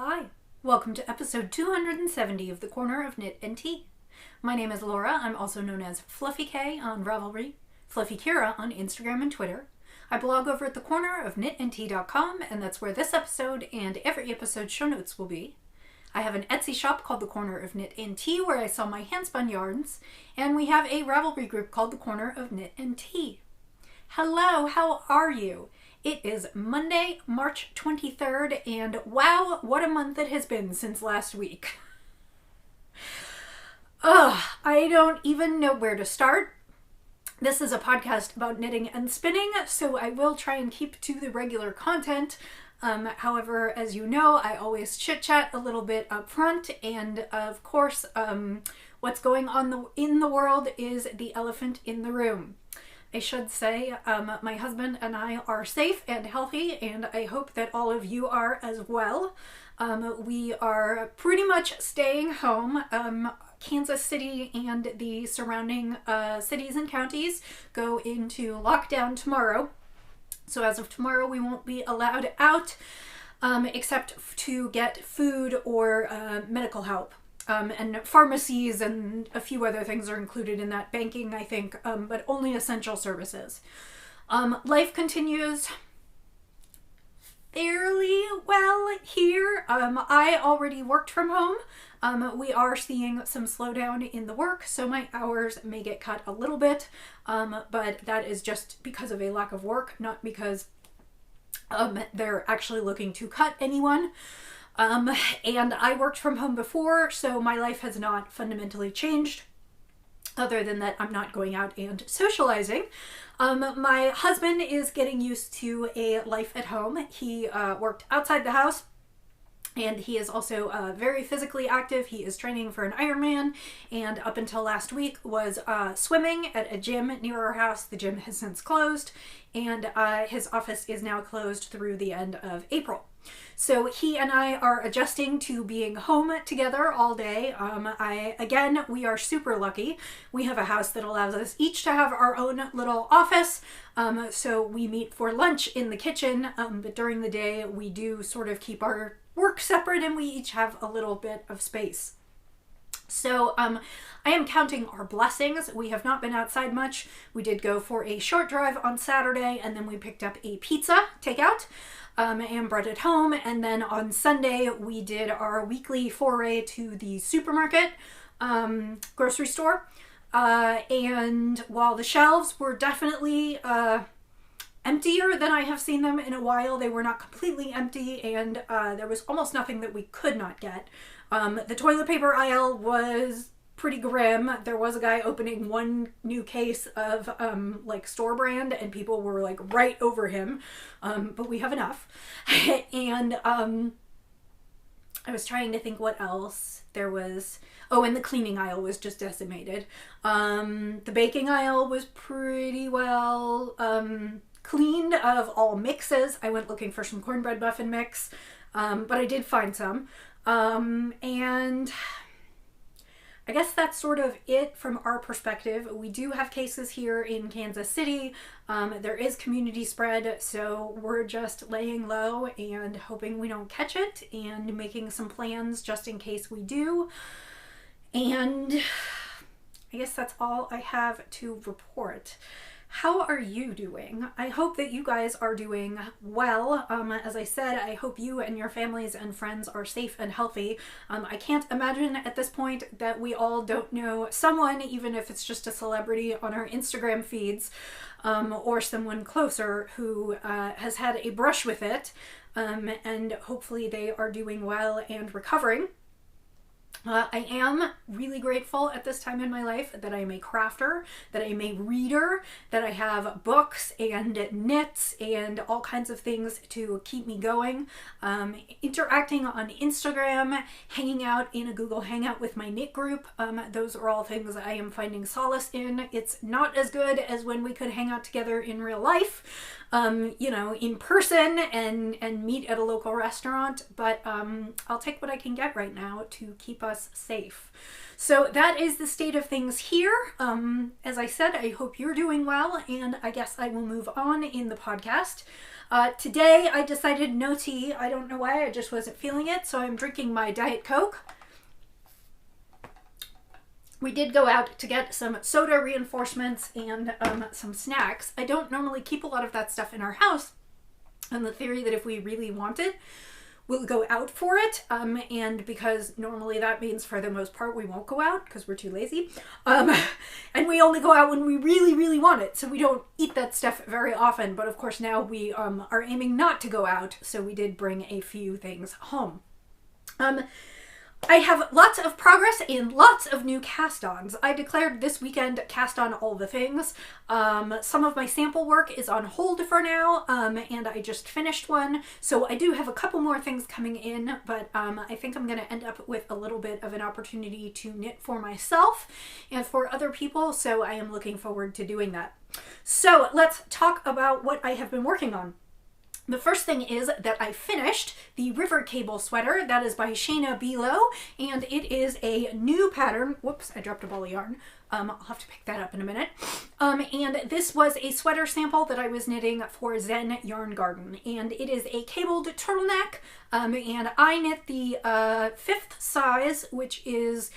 Hi, welcome to episode 270 of The Corner of Knit and Tea. My name is Laura. I'm also known as Fluffy K on Ravelry, Fluffy Kira on Instagram and Twitter. I blog over at thecornerofknitandtea.com, and that's where this episode and every episode's show notes will be. I have an Etsy shop called The Corner of Knit and Tea where I sell my handspun yarns, and we have a Ravelry group called The Corner of Knit and Tea. Hello, how are you? It is Monday, March 23rd, and wow, what a month it has been since last week. I don't even know where to start. This is a podcast about knitting and spinning, so I will try and keep to the regular content. However, as you know, I always chit-chat a little bit up front, and of course, what's going on in the world is the elephant in the room. I should say my husband and I are safe and healthy, and I hope that all of you are as well. We are pretty much staying home. Kansas City and the surrounding cities and counties go into lockdown tomorrow. So as of tomorrow, we won't be allowed out except to get food or medical help. And pharmacies and a few other things are included in that. Banking, I think, but only essential services. Life continues fairly well here. I already worked from home. We are seeing some slowdown in the work, so my hours may get cut a little bit, but that is just because of a lack of work, not because they're actually looking to cut anyone. And I worked from home before, so my life has not fundamentally changed, other than that I'm not going out and socializing. My husband is getting used to a life at home. He worked outside the house, and he is also very physically active. He is training for an Ironman, and up until last week was swimming at a gym near our house. The gym has since closed, and his office is now closed through the end of April. So he and I are adjusting to being home together all day. We are super lucky. We have a house that allows us each to have our own little office. So we meet for lunch in the kitchen, but during the day we do sort of keep our work separate, and we each have a little bit of space. So I am counting our blessings. We have not been outside much. We did go for a short drive on Saturday, and then we picked up a pizza takeout and brought it home. And then on Sunday, we did our weekly foray to the supermarket, grocery store. And while the shelves were definitely emptier than I have seen them in a while, they were not completely empty, and there was almost nothing that we could not get. The toilet paper aisle was pretty grim. There was a guy opening one new case of store brand, and people were like right over him, but we have enough. And I was trying to think what else there was. Oh, and the cleaning aisle was just decimated. The baking aisle was pretty well cleaned of all mixes. I went looking for some cornbread muffin mix, but I did find some. And I guess that's sort of it from our perspective. We do have cases here in Kansas City. There is community spread, so we're just laying low and hoping we don't catch it, and making some plans just in case we do. And I guess that's all I have to report. How are you doing? I hope that you guys are doing well. As I said, I hope you and your families and friends are safe and healthy. I can't imagine at this point that we all don't know someone, even if it's just a celebrity on our Instagram feeds, or someone closer who has had a brush with it, and hopefully they are doing well and recovering. I am really grateful at this time in my life that I am a crafter, that I am a reader, that I have books and knits and all kinds of things to keep me going. Interacting on Instagram, hanging out in a Google Hangout with my knit group. Those are all things I am finding solace in. It's not as good as when we could hang out together in real life, in person and meet at a local restaurant, but I'll take what I can get right now to keep us safe. So that is the state of things here. As I said, I hope you're doing well, and I guess I will move on in the podcast. Today I decided no tea. I don't know why, I just wasn't feeling it, so I'm drinking my Diet Coke. We did go out to get some soda reinforcements and some snacks. I don't normally keep a lot of that stuff in our house, on the theory that if we really want it, we'll go out for it, and because normally that means for the most part we won't go out because we're too lazy, and we only go out when we really, really want it, so we don't eat that stuff very often. But of course now we are aiming not to go out, so we did bring a few things home. I have lots of progress and lots of new cast-ons. I declared this weekend cast on all the things. Some of my sample work is on hold for now, and I just finished one. So I do have a couple more things coming in, but I think I'm going to end up with a little bit of an opportunity to knit for myself and for other people, so I am looking forward to doing that. So let's talk about what I have been working on. The first thing is that I finished the River Cable sweater. That is by Shayna Belo, and it is a new pattern. Whoops, I dropped a ball of yarn. I'll have to pick that up in a minute. And this was a sweater sample that I was knitting for Zen Yarn Garden, and it is a cabled turtleneck, and I knit the 5th size, which is...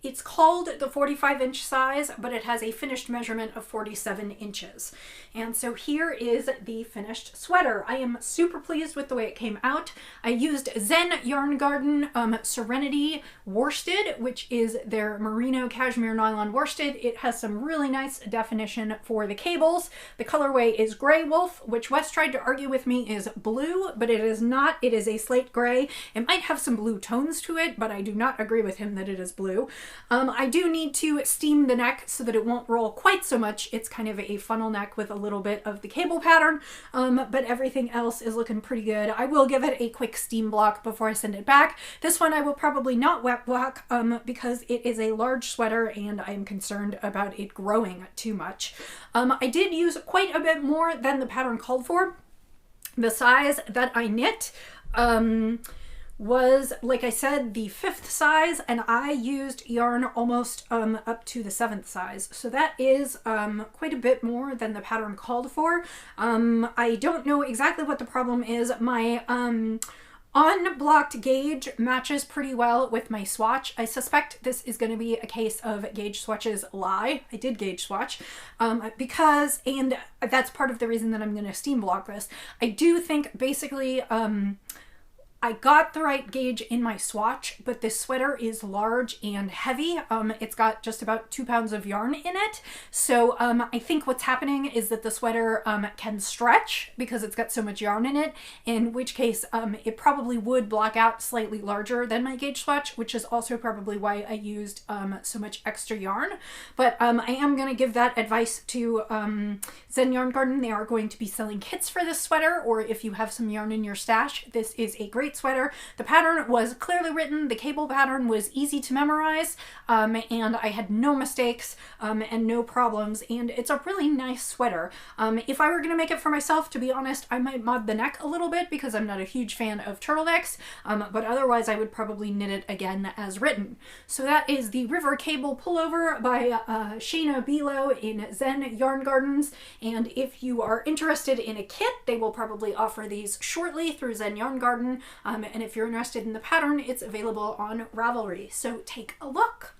It's called the 45-inch size, but it has a finished measurement of 47 inches. And so here is the finished sweater. I am super pleased with the way it came out. I used Zen Yarn Garden Serenity worsted, which is their merino cashmere nylon worsted. It has some really nice definition for the cables. The colorway is Grey Wolf, which Wes tried to argue with me is blue, but it is not. It is a slate gray. It might have some blue tones to it, but I do not agree with him that it is blue. I do need to steam the neck so that it won't roll quite so much. It's kind of a funnel neck with a little bit of the cable pattern, but everything else is looking pretty good. I will give it a quick steam block before I send it back. This one I will probably not wet block because it is a large sweater and I am concerned about it growing too much. I did use quite a bit more than the pattern called for. The size that I knit was, like I said, the 5th size, and I used yarn almost up to the 7th size. So that is quite a bit more than the pattern called for. I don't know exactly what the problem is. My unblocked gauge matches pretty well with my swatch. I suspect this is going to be a case of gauge swatches lie. I did gauge swatch because, and that's part of the reason that I'm going to steam block this. I do think basically I got the right gauge in my swatch, but this sweater is large and heavy. It's got just about 2 pounds of yarn in it. So I think what's happening is that the sweater can stretch because it's got so much yarn in it, in which case it probably would block out slightly larger than my gauge swatch, which is also probably why I used so much extra yarn. But I am going to give that advice to Zen Yarn Garden. They are going to be selling kits for this sweater, or if you have some yarn in your stash, this is a great sweater. The pattern was clearly written, the cable pattern was easy to memorize, and I had no mistakes and no problems, and it's a really nice sweater. If I were going to make it for myself, to be honest, I might mod the neck a little bit because I'm not a huge fan of turtlenecks, but otherwise I would probably knit it again as written. So that is the River Cable Pullover by Shayna Belo in Zen Yarn Gardens, and if you are interested in a kit, they will probably offer these shortly through Zen Yarn Garden. And if you're interested in the pattern, it's available on Ravelry, so take a look.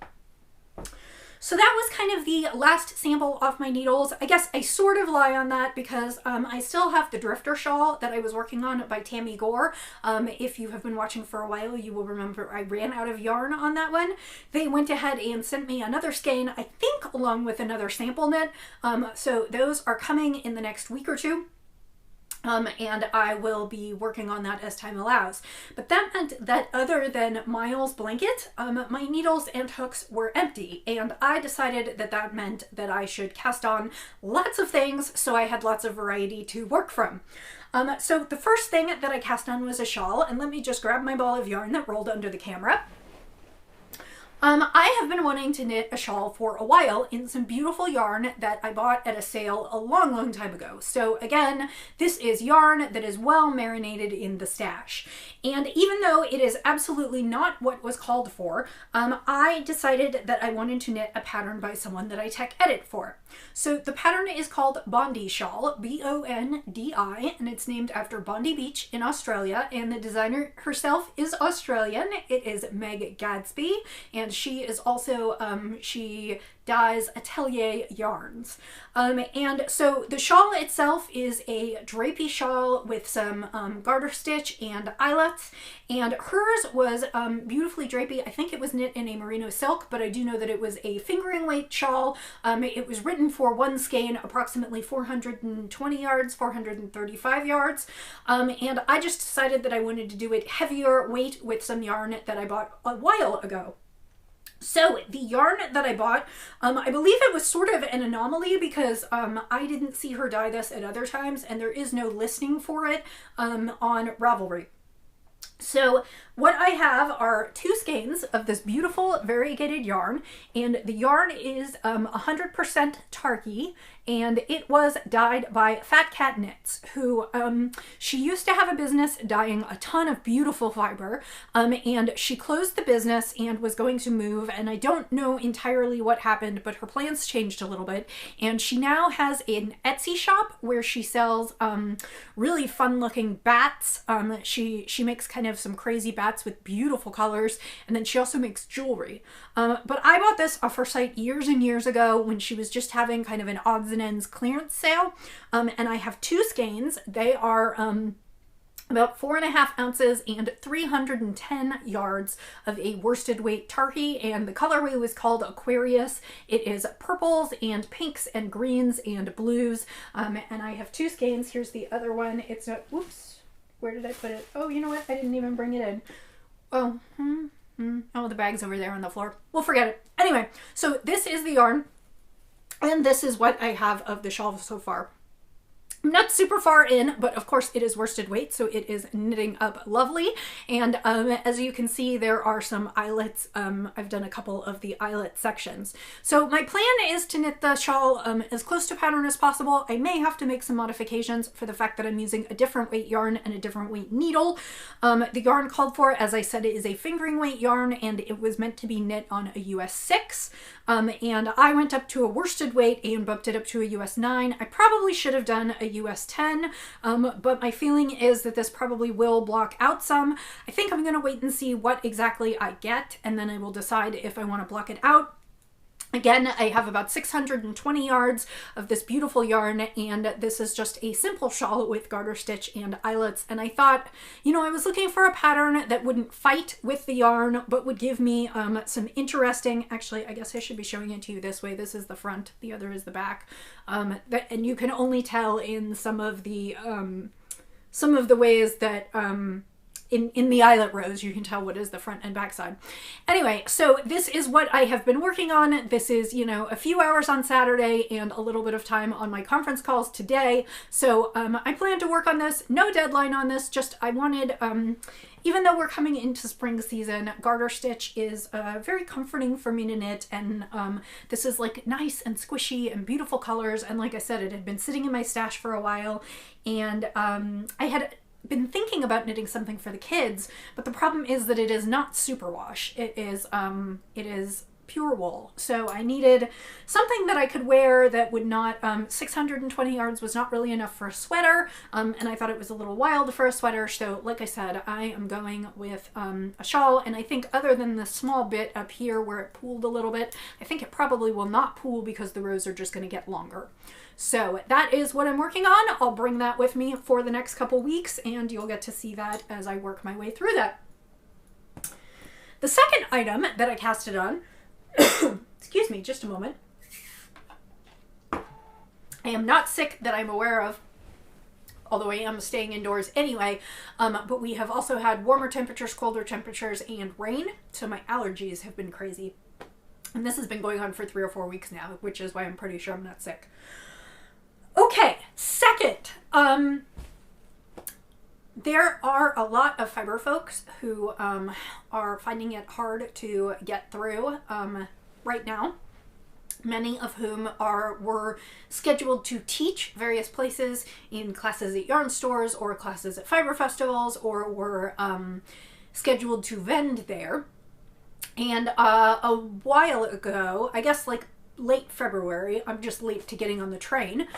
So that was kind of the last sample off my needles. I guess I sort of lie on that because I still have the Drifter shawl that I was working on by Tammy Gore. If you have been watching for a while, you will remember I ran out of yarn on that one. They went ahead and sent me another skein, I think along with another sample knit. So those are coming in the next week or two. And I will be working on that as time allows. But that meant that other than Miles' blanket, my needles and hooks were empty, and I decided that that meant that I should cast on lots of things so I had lots of variety to work from. So the first thing that I cast on was a shawl, and let me just grab my ball of yarn that rolled under the camera. I have been wanting to knit a shawl for a while in some beautiful yarn that I bought at a sale a long, long time ago. So again, this is yarn that is well marinated in the stash. And even though it is absolutely not what was called for, I decided that I wanted to knit a pattern by someone that I tech edit for. So the pattern is called Bondi Shawl, B-O-N-D-I, and it's named after Bondi Beach in Australia, and the designer herself is Australian. It is Meg Gadsby, and she is also, she dyes Atelier yarns. And so the shawl itself is a drapey shawl with some garter stitch and eyelets, and hers was beautifully drapey. I think it was knit in a merino silk, but I do know that it was a fingering weight shawl. It was written for one skein, approximately 420 yards, 435 yards, and I just decided that I wanted to do it heavier weight with some yarn that I bought a while ago. So the yarn that I bought, I believe it was sort of an anomaly because I didn't see her dye this at other times, and there is no listing for it on Ravelry. So what I have are 2 skeins of this beautiful variegated yarn, and the yarn is 100% Tarky, and it was dyed by Fat Cat Knits, who she used to have a business dyeing a ton of beautiful fiber, and she closed the business and was going to move, and I don't know entirely what happened, but her plans changed a little bit, and she now has an Etsy shop where she sells really fun looking bats. She makes kind of some crazy bats with beautiful colors, and then she also makes jewelry. But I bought this off her site years and years ago when she was just having kind of an odds and ends clearance sale, and I have 2 skeins. They are about 4.5 ounces and 310 yards of a worsted weight Tarky, and the colorway was called Aquarius. It is purples and pinks and greens and blues, and I have 2 skeins. Here's the other one. It's a, whoops, where did I put it? Oh, you know what? I didn't even bring it in. Oh, oh, the bag's over there on the floor. We'll forget it. Anyway, so this is the yarn, and this is what I have of the shawl so far. I'm not super far in, but of course it is worsted weight, so it is knitting up lovely. And as you can see, there are some eyelets. I've done a couple of the eyelet sections. So my plan is to knit the shawl as close to pattern as possible. I may have to make some modifications for the fact that I'm using a different weight yarn and a different weight needle. The yarn called for, as I said, it is a fingering weight yarn, and it was meant to be knit on a US 6. And I went up to a worsted weight and bumped it up to a US 9. I probably should have done a US 10, but my feeling is that this probably will block out some. I think I'm going to wait and see what exactly I get, and then I will decide if I want to block it out. Again, I have about 620 yards of this beautiful yarn, and this is just a simple shawl with garter stitch and eyelets. And I thought, you know, I was looking for a pattern that wouldn't fight with the yarn, but would give me some interesting, actually, I guess I should be showing it to you this way. This is the front, the other is the back. And you can only tell in some of the ways that, in the eyelet rows, you can tell what is the front and back side. Anyway, so this is what I have been working on. This is, you know, a few hours on Saturday and a little bit of time on my conference calls today. So I plan to work on this. No deadline on this, just I wanted, even though we're coming into spring season, garter stitch is very comforting for me to knit, and this is like nice and squishy and beautiful colors. And like I said, it had been sitting in my stash for a while, and I had been thinking about knitting something for the kids, but the problem is that it is not superwash. It is pure wool. So I needed something that I could wear that would not, 620 yards was not really enough for a sweater, and I thought it was a little wild for a sweater. So like I said, I am going with a shawl, and I think other than the small bit up here where it pooled a little bit, I think it probably will not pool because the rows are just going to get longer. So that is what I'm working on. I'll bring that with me for the next couple weeks, and you'll get to see that as I work my way through that. The second item that I casted on, excuse me, just a moment. I am not sick that I'm aware of, although I am staying indoors anyway, but we have also had warmer temperatures, colder temperatures, and rain, so my allergies have been crazy. And this has been going on for 3 or 4 weeks now, which is why I'm pretty sure I'm not There are a lot of fiber folks who are finding it hard to get through right now. Many of whom were scheduled to teach various places in classes at yarn stores or classes at fiber festivals, or were scheduled to vend there. And a while ago, I guess like late February, I'm just late to getting on the train,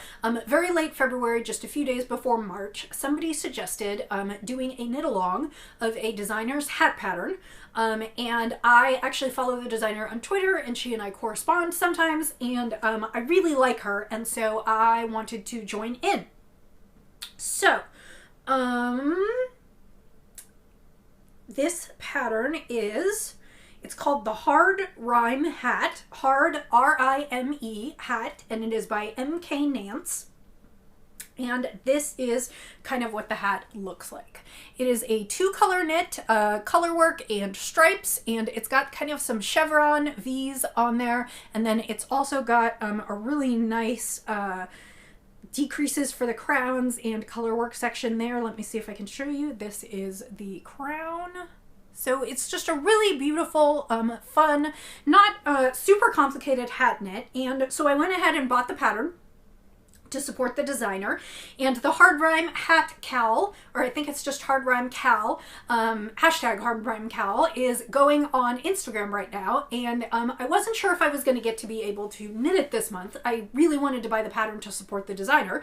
very late February, just a few days before March, somebody suggested doing a knit along of a designer's hat pattern. And I actually follow the designer on Twitter, and she and I correspond sometimes, and I really like her, and so I wanted to join in. So, this pattern it's called the Hard Rhyme Hat, Hard, R-I-M-E, hat, and it is by M.K. Nance. And this is kind of what the hat looks like. It is a 2-color knit, color work and stripes, and it's got kind of some chevron V's on there, and then it's also got a really nice decreases for the crowns and color work section there. Let me see if I can show you. This is the crown. So it's just a really beautiful, fun, not super complicated hat knit. And so I went ahead and bought the pattern to support the designer. And the Hard Rhyme Hat Cowl, or I think it's just Hard Rhyme Cowl, hashtag Hard Rhyme Cowl, is going on Instagram right now. And I wasn't sure if I was going to get to be able to knit it this month. I really wanted to buy the pattern to support the designer.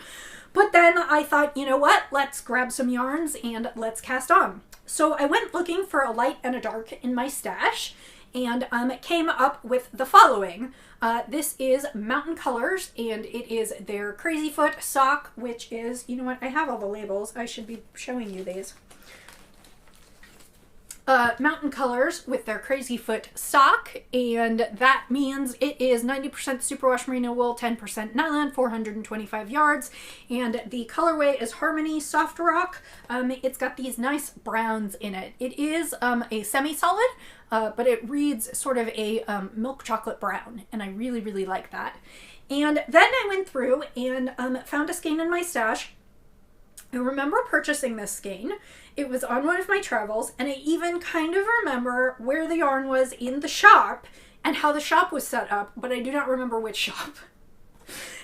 But then I thought, you know what, let's grab some yarns and let's cast on. So I went looking for a light and a dark in my stash, and came up with the following. This is Mountain Colors, and it is their Crazy Foot sock, which is, you know what, I have all the labels. I should be showing you these. Mountain Colors with their Crazy Foot sock, and that means it is 90% superwash merino wool, 10% nylon, 425 yards, and the colorway is Harmony Soft Rock. It's got these nice browns in it. It is a semi-solid, but it reads sort of a milk chocolate brown, and I really, really like that. And then I went through and found a skein in my stash. I remember purchasing this skein. It was on one of my travels, and I even kind of remember where the yarn was in the shop and how the shop was set up, but I do not remember which shop.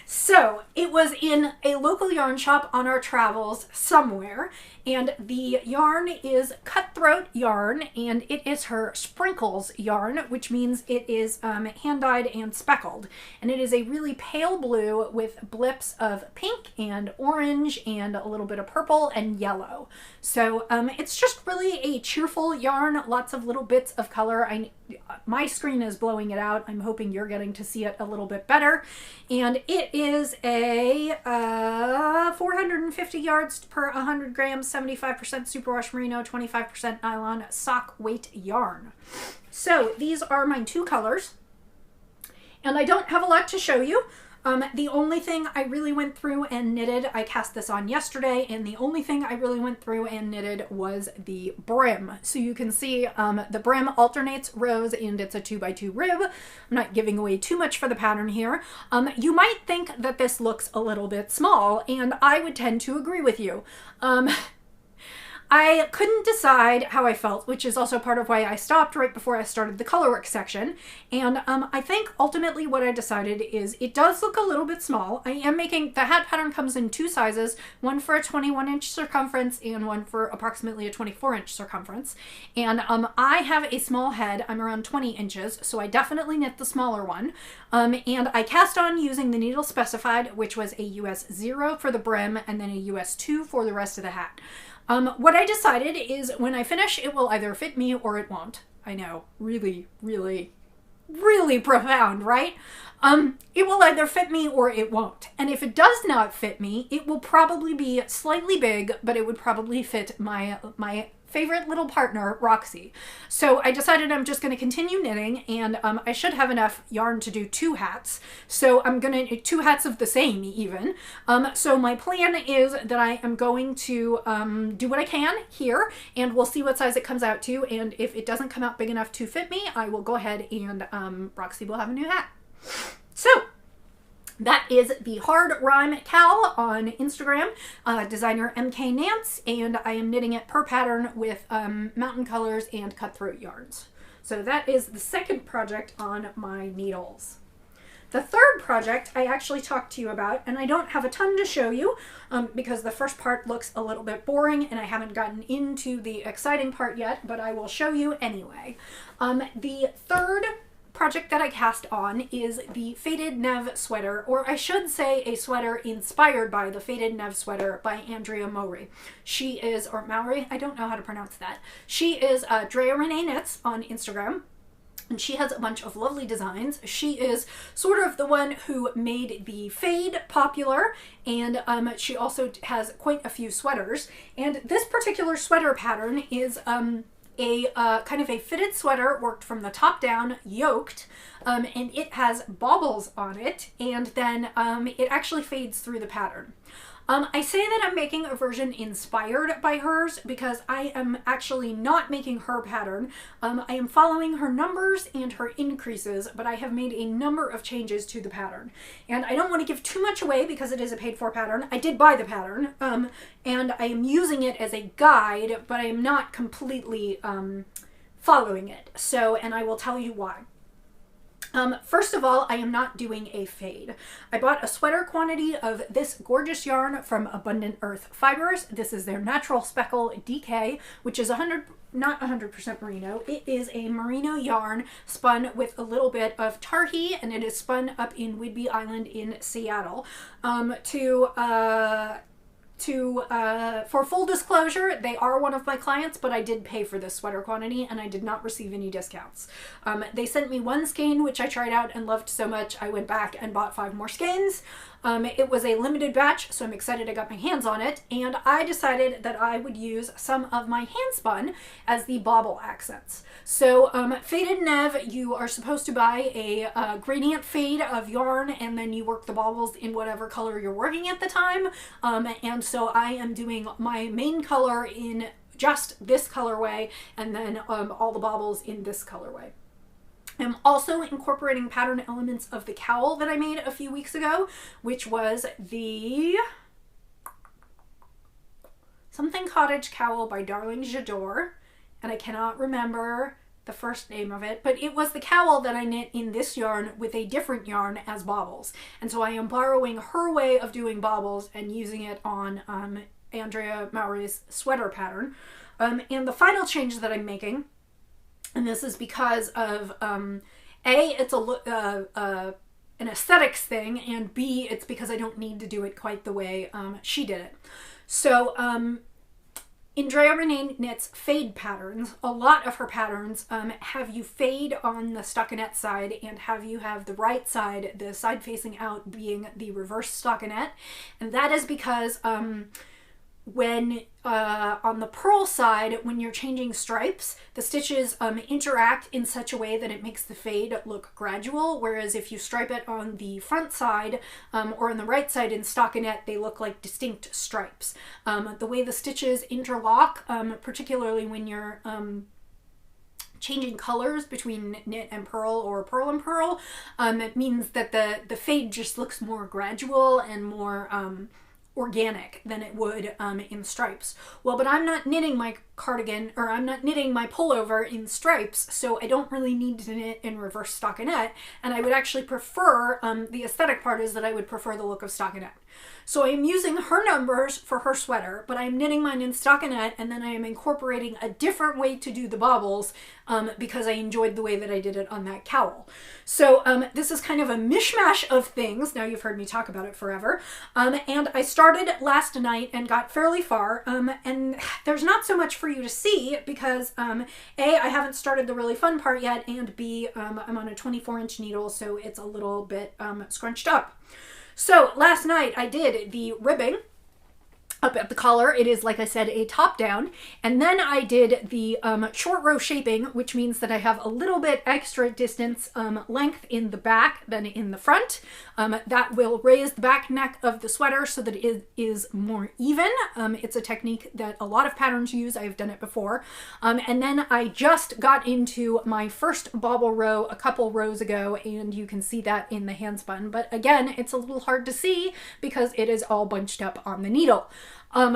So it was in a local yarn shop on our travels somewhere, and the yarn is Cutthroat yarn, and it is her Sprinkles yarn, which means it is hand-dyed and speckled. And it is a really pale blue with blips of pink and orange and a little bit of purple and yellow. So it's just really a cheerful yarn, lots of little bits of color. My screen is blowing it out. I'm hoping you're getting to see it a little bit better. And it is a 450 yards per 100 grams, 75% superwash merino, 25% nylon sock weight yarn. So these are my 2 colors. And I don't have a lot to show you. The only thing I really went through and knitted, I cast this on yesterday, and the only thing I really went through and knitted was the brim. So you can see the brim alternates rows, and it's a 2x2 rib. I'm not giving away too much for the pattern here. You might think that this looks a little bit small, and I would tend to agree with you. I couldn't decide how I felt, which is also part of why I stopped right before I started the colorwork section. And I think ultimately what I decided is it does look a little bit small. I am making, the hat pattern comes in 2 sizes, one for a 21-inch circumference and one for approximately a 24-inch circumference. And I have a small head, I'm around 20 inches, so I definitely knit the smaller one. And I cast on using the needle specified, which was a US 0 for the brim and then a US 2 for the rest of the hat. What I decided is when I finish, it will either fit me or it won't. I know, really, really, really profound, right? It will either fit me or it won't. And if it does not fit me, it will probably be slightly big, but it would probably fit my favorite little partner, Roxy. So I decided I'm just going to continue knitting, and I should have enough yarn to do 2 hats. So I'm going to 2 hats of the same even. So my plan is that I am going to do what I can here, and we'll see what size it comes out to. And if it doesn't come out big enough to fit me, I will go ahead and Roxy will have a new hat. So That is the Hard Rhyme Cowl on Instagram, designer MK Nance, and I am knitting it per pattern with Mountain Colors and Cutthroat yarns. So that is the second project on my needles. The third project I actually talked to you about, and I don't have a ton to show you because the first part looks a little bit boring and I haven't gotten into the exciting part yet, but I will show you anyway. The third project that I cast on is the Faded Neve sweater, or I should say a sweater inspired by the Faded Neve sweater by Andrea Mowry. She is, or Mowry, I don't know how to pronounce that. She is Drea Renee Knits on Instagram, and she has a bunch of lovely designs. She is sort of the one who made the fade popular, and she also has quite a few sweaters. And this particular sweater pattern is a kind of a fitted sweater worked from the top down, yoked, and it has baubles on it, and then it actually fades through the pattern. I say that I'm making a version inspired by hers because I am actually not making her pattern. I am following her numbers and her increases, but I have made a number of changes to the pattern. And I don't want to give too much away because it is a paid for pattern. I did buy the pattern, and I am using it as a guide, but I am not completely following it. So, and I will tell you why. First of all, I am not doing a fade. I bought a sweater quantity of this gorgeous yarn from Abundant Earth Fibers. This is their Natural Speckle DK, which is not 100% merino. It is a merino yarn spun with a little bit of Tarhi, and it is spun up in Whidbey Island in Seattle. For full disclosure, they are one of my clients, but I did pay for this sweater quantity and I did not receive any discounts. They sent me one skein, which I tried out and loved so much I went back and bought 5 more skeins. It was a limited batch, so I'm excited I got my hands on it, and I decided that I would use some of my hand spun as the bauble accents. So Faded Neve, you are supposed to buy a gradient fade of yarn, and then you work the baubles in whatever color you're working at the time, and so I am doing my main color in just this colorway, and then all the baubles in this colorway. I'm also incorporating pattern elements of the cowl that I made a few weeks ago, which was the Something Cottage Cowl by Darling J'adore, and I cannot remember the first name of it, but it was the cowl that I knit in this yarn with a different yarn as baubles. And so I am borrowing her way of doing baubles and using it on Andrea Mowry's sweater pattern. And the final change that I'm making, and this is because of it's an aesthetics thing, and B, it's because I don't need to do it quite the way she did it. So Andrea Renee Knits fade patterns. A lot of her patterns have you fade on the stockinette side and have you have the right side, the side facing out, being the reverse stockinette, and that is because when on the purl side, when you're changing stripes, the stitches interact in such a way that it makes the fade look gradual, whereas if you stripe it on the front side or on the right side in stockinette, they look like distinct stripes. The way the stitches interlock, particularly when you're changing colors between knit and purl or purl and purl, it means that the fade just looks more gradual and more organic than it would in stripes. Well, but I'm not knitting my cardigan, or I'm not knitting my pullover in stripes, so I don't really need to knit in reverse stockinette, and I would actually prefer, the aesthetic part is that I would prefer the look of stockinette. So I am using her numbers for her sweater, but I'm knitting mine in stockinette, and then I am incorporating a different way to do the baubles because I enjoyed the way that I did it on that cowl. So this is kind of a mishmash of things. Now you've heard me talk about it forever. And I started last night and got fairly far, and there's not so much for you to see because A, I haven't started the really fun part yet, and B, I'm on a 24-inch needle, so it's a little bit scrunched up. So last night I did the ribbing, up at the collar. It is, like I said, a top down. And then I did the short row shaping, which means that I have a little bit extra distance length in the back than in the front. That will raise the back neck of the sweater so that it is more even. It's a technique that a lot of patterns use. I've done it before. And then I just got into my first bobble row a couple rows ago, and you can see that in the handspun. But again, it's a little hard to see because it is all bunched up on the needle.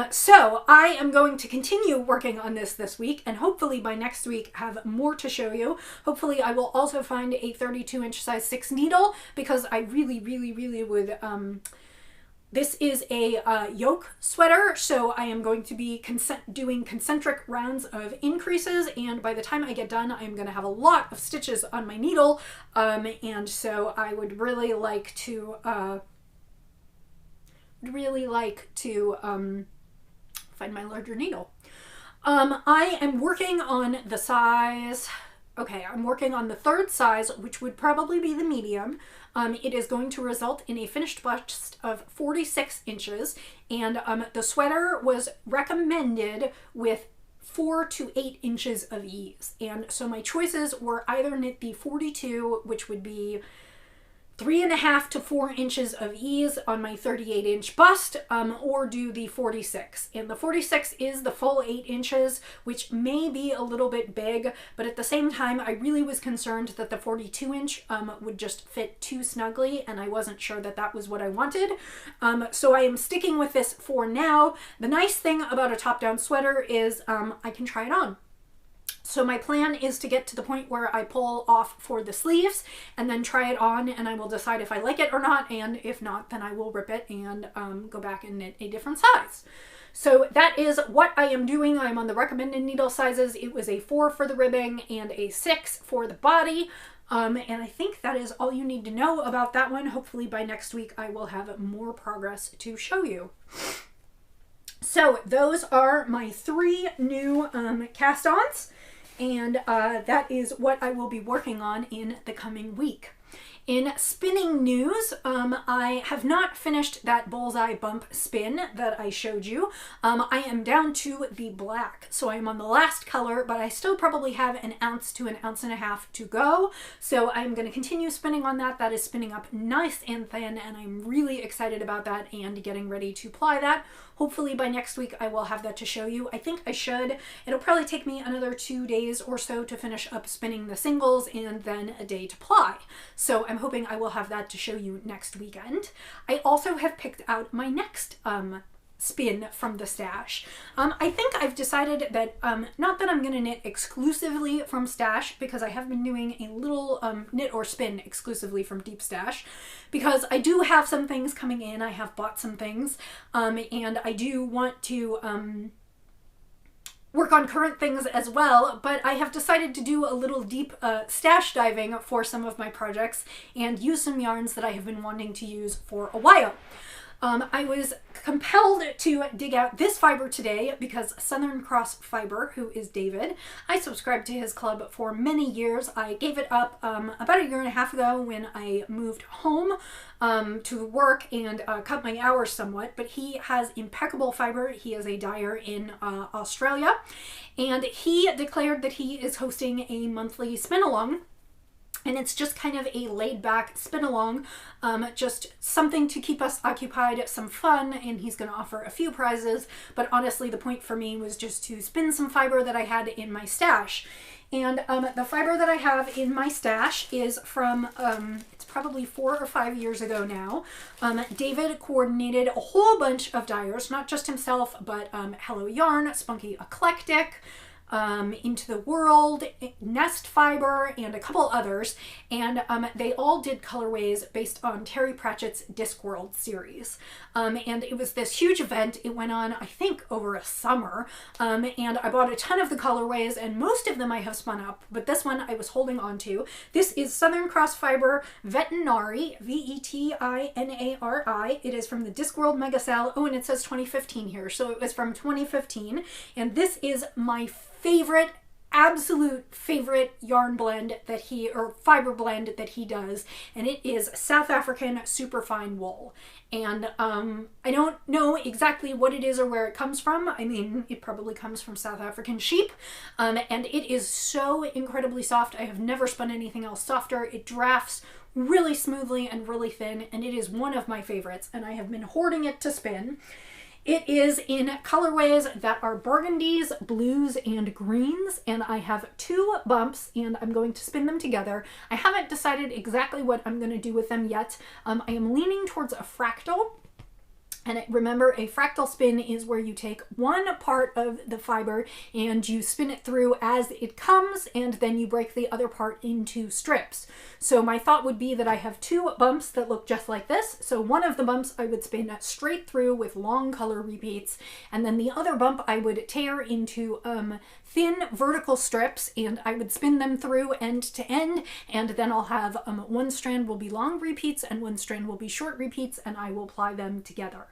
So I am going to continue working on this week, and hopefully by next week have more to show you. Hopefully I will also find a 32-inch size 6 needle, because I really would, this is a yoke sweater, so I am going to be doing concentric rounds of increases, and by the time I get done, I'm going to have a lot of stitches on my needle, and so I would really like to find my larger needle. I am working on the size, I'm working on the third size, which would probably be the medium. It is going to result in a finished bust of 46 inches, and the sweater was recommended with 4 to 8 inches of ease. And so my choices were either knit the 42, which would be 3.5 to 4 inches of ease on my 38-inch bust, or do the 46. And the 46 is the full 8 inches, which may be a little bit big, but at the same time, I really was concerned that the 42-inch would just fit too snugly, and I wasn't sure that that was what I wanted. So I am sticking with this for now. The nice thing about a top-down sweater is I can try it on. So my plan is to get to the point where I pull off for the sleeves and then try it on, and I will decide if I like it or not, and if not, then I will rip it and go back and knit a different size. So that is what I am doing. I'm on the recommended needle sizes. It was a 4 for the ribbing and a 6 for the body. And I think that is all you need to know about that one. Hopefully by next week I will have more progress to show you. So those are my 3 new cast-ons. And that is what I will be working on in the coming week. In spinning news, I have not finished that bullseye bump spin that I showed you. I am down to the black, so I'm on the last color, but I still probably have an ounce to an ounce and a half to go. So I'm going to continue spinning on that. That is spinning up nice and thin, and I'm really excited about that and getting ready to ply that. Hopefully by next week I will have that to show you. I think I should. It'll probably take me another 2 days or so to finish up spinning the singles and then a day to ply. So I'm hoping I will have that to show you next weekend. I also have picked out my next spin from the stash. I think I've decided that, not that I'm going to knit exclusively from stash, because I have been doing a little knit or spin exclusively from deep stash, because I do have some things coming in. I have bought some things, and I do want to work on current things as well, but I have decided to do a little deep stash diving for some of my projects and use some yarns that I have been wanting to use for a while. I was compelled to dig out this fiber today because Southern Cross Fiber, who is David, I subscribed to his club for many years. I gave it up about 1.5 years ago when I moved home to work and cut my hours somewhat, but he has impeccable fiber. He is a dyer in Australia, and he declared that he is hosting a monthly spin-along. And it's just kind of a laid-back spin-along, just something to keep us occupied, some fun, and he's going to offer a few prizes. But honestly, the point for me was just to spin some fiber that I had in my stash. And the fiber that I have in my stash is from, it's probably 4 or 5 years ago now. David coordinated a whole bunch of dyers, not just himself, but Hello Yarn, Spunky Eclectic, Into the World, Nest Fiber, and a couple others, and they all did colorways based on Terry Pratchett's Discworld series. And it was this huge event. It went on, I think, over a summer, and I bought a ton of the colorways, and most of them I have spun up, but this one I was holding on to. This is Southern Cross Fiber Vetinari, Vetinari. It is from the Discworld Mega Sale. Oh, and it says 2015 here, so it was from 2015, and this is my favorite, absolute favorite yarn blend that or fiber blend that he does, and it is South African superfine wool. And I don't know exactly what it is or where it comes from. I mean, it probably comes from South African sheep, and it is so incredibly soft. I have never spun anything else softer. It drafts really smoothly and really thin, and it is one of my favorites, and I have been hoarding it to spin. It is in colorways that are burgundies, blues, and greens, and I have 2 bumps, and I'm going to spin them together. I haven't decided exactly what I'm going to do with them yet. I am leaning towards a fractal. And remember, a fractal spin is where you take one part of the fiber and you spin it through as it comes, and then you break the other part into strips. So my thought would be that I have 2 bumps that look just like this. So one of the bumps I would spin straight through with long color repeats, and then the other bump I would tear into thin vertical strips, and I would spin them through end to end, and then I'll have one strand will be long repeats and one strand will be short repeats, and I will apply them together.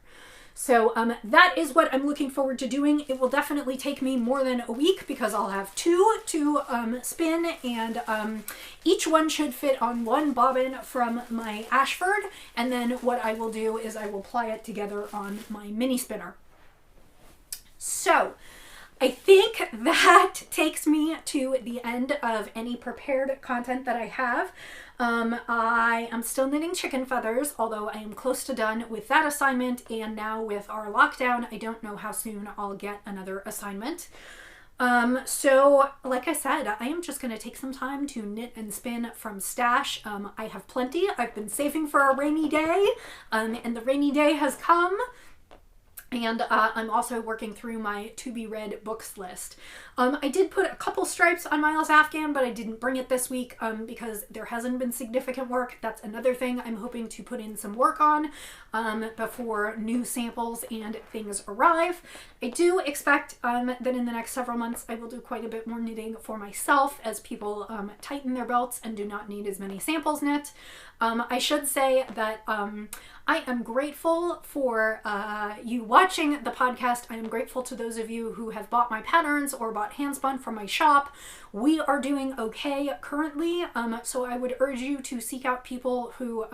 So that is what I'm looking forward to doing. It will definitely take me more than a week because I'll have 2 to spin, and each one should fit on one bobbin from my Ashford. And then what I will do is I will ply it together on my mini spinner. So I think that takes me to the end of any prepared content that I have. I am still knitting chicken feathers, although I am close to done with that assignment, and now with our lockdown, I don't know how soon I'll get another assignment. So like I said, I am just going to take some time to knit and spin from stash. I have plenty. I've been saving for a rainy day, and the rainy day has come. And I'm also working through my to-be-read books list. I did put a couple stripes on Miles Afghan, but I didn't bring it this week because there hasn't been significant work. That's another thing I'm hoping to put in some work on before new samples and things arrive. I do expect that in the next several months I will do quite a bit more knitting for myself as people tighten their belts and do not need as many samples knit. I should say that I am grateful for you watching the podcast. I am grateful to those of you who have bought my patterns or bought handspun from my shop. We are doing okay currently, so I would urge you to seek out people who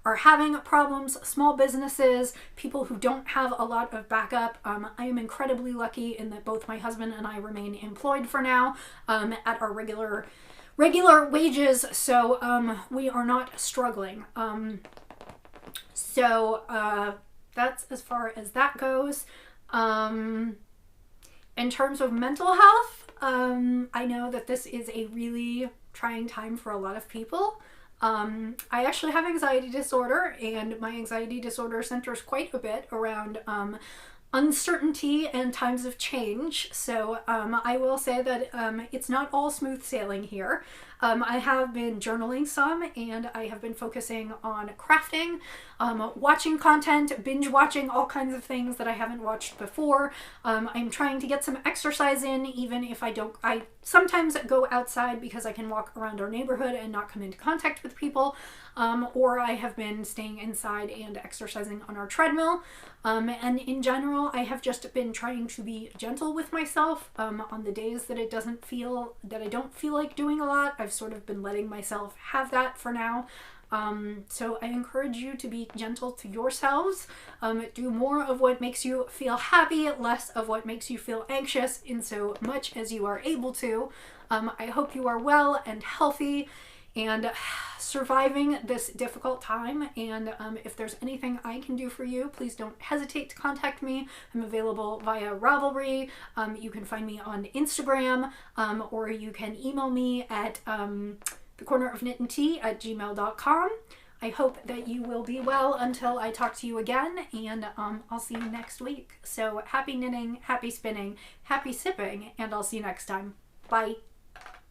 are having problems, small businesses, people who don't have a lot of backup. I am incredibly lucky in that both my husband and I remain employed for now at our regular wages, so we are not struggling. So that's as far as that goes. In terms of mental health, I know that this is a really trying time for a lot of people. I actually have anxiety disorder, and my anxiety disorder centers quite a bit around uncertainty and times of change. So I will say that it's not all smooth sailing here. I have been journaling some, and I have been focusing on crafting, watching content, binge watching all kinds of things that I haven't watched before. I'm trying to get some exercise in, even if I sometimes go outside because I can walk around our neighborhood and not come into contact with people. Or I have been staying inside and exercising on our treadmill. And in general, I have just been trying to be gentle with myself on the days that I don't feel like doing a lot. I've sort of been letting myself have that for now. So I encourage you to be gentle to yourselves. Do more of what makes you feel happy, less of what makes you feel anxious, in so much as you are able to. I hope you are well and healthy and surviving this difficult time. And if there's anything I can do for you, please don't hesitate to contact me. I'm available via Ravelry. You can find me on Instagram, or you can email me at thecornerofknitandtea@gmail.com. I hope that you will be well until I talk to you again, and I'll see you next week. So happy knitting, happy spinning, happy sipping, and I'll see you next time. Bye.